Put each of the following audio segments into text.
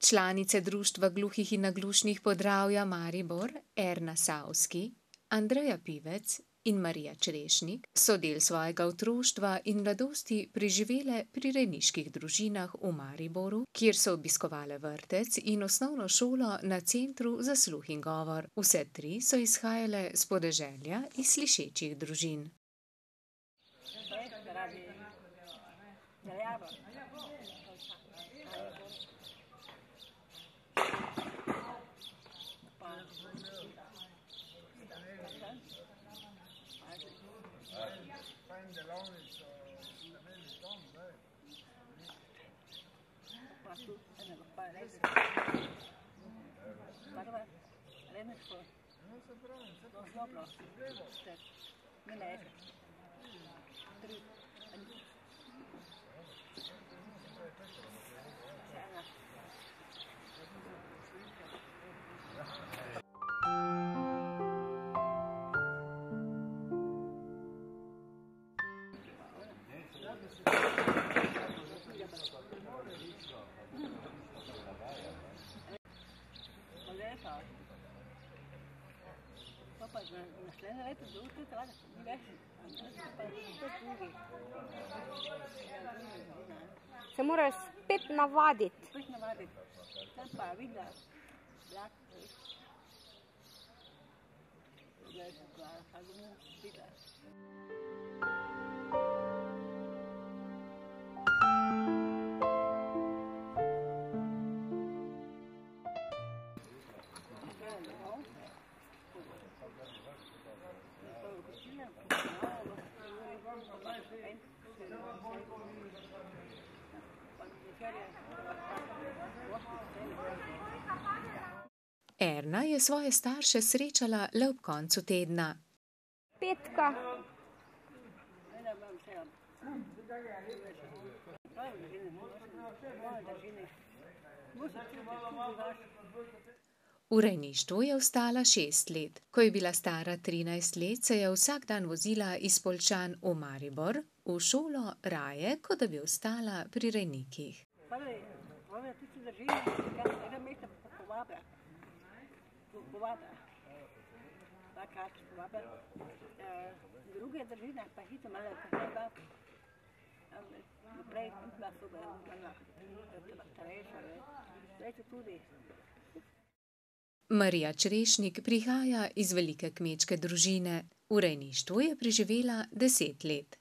Članice Društva gluhih in naglušnih Podravja Maribor, Erna Savski, Andreja Pivec in Marija Črešnik so del svojega otroštva in mladosti preživele pri rejniških družinah v Mariboru, kjer so obiskovale vrtec in osnovno šolo na Centru za sluh in govor. Vse tri so izhajale s podeželja iz slišečih družin. Se moraš spet navaditi. Erna je svoje starše srečala le ob koncu tedna. Petka. V rejništvu je ostala 6 let. Ko je bila stara 13 let, se je vsak dan vozila iz Poljčan v Maribor, v šolo raje, kot da bi ostala pri rejnikih. Druge družine pa hitro malo tudi. Marija Črešnik prihaja iz velike kmečke družine. V rejništvu je preživela 10 let.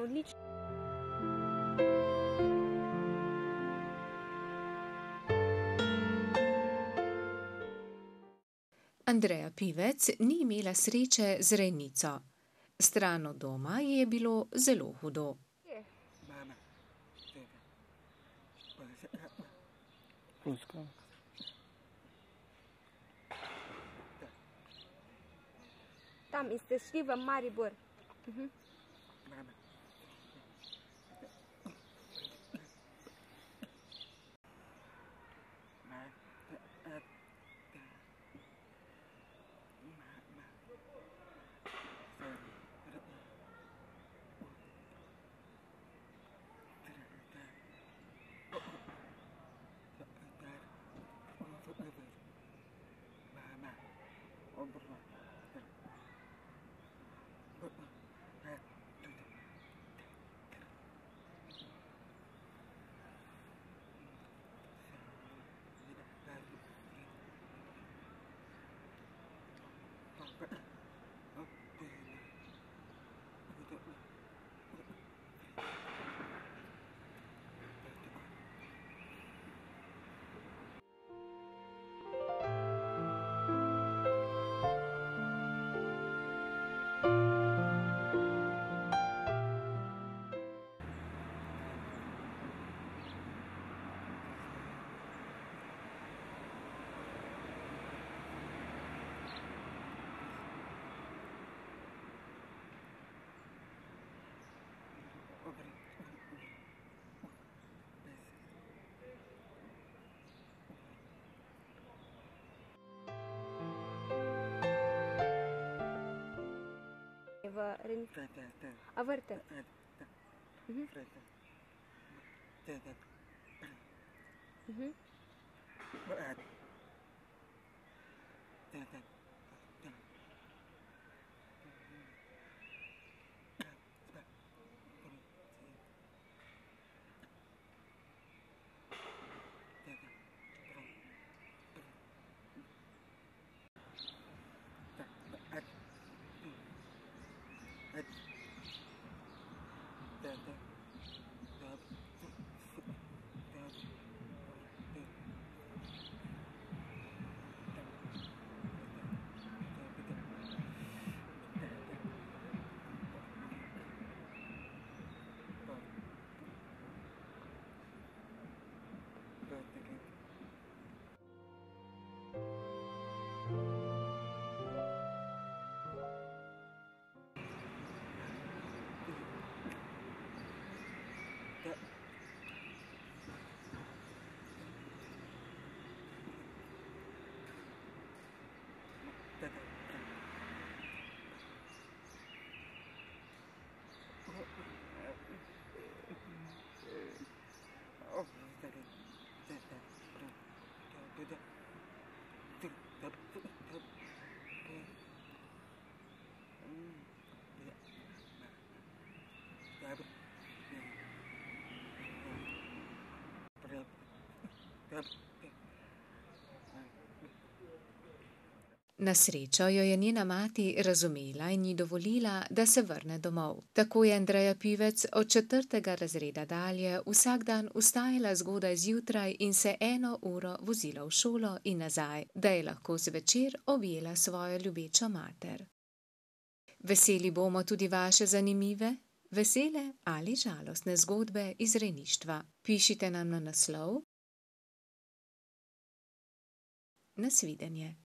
Odlično. Andreja Pivec ni imela sreče z rejnico. Stran od doma ji je bilo zelo hudo. Mama, Rusko. Tam in ste šli v Maribor. Mama. A vrte? Na srečo jo je njena mati razumela in ji dovolila, da se vrne domov. Tako je Andreja Pivec od 4. razreda dalje vsak dan vstajala zgodaj zjutraj in se 1 uro vozila v šolo in nazaj, da je lahko zvečer objela svojo ljubečo mater. Veseli bomo tudi vaše zanimive, vesele ali žalostne zgodbe iz rejništva. Pišite nam na naslov. Nasvidenje.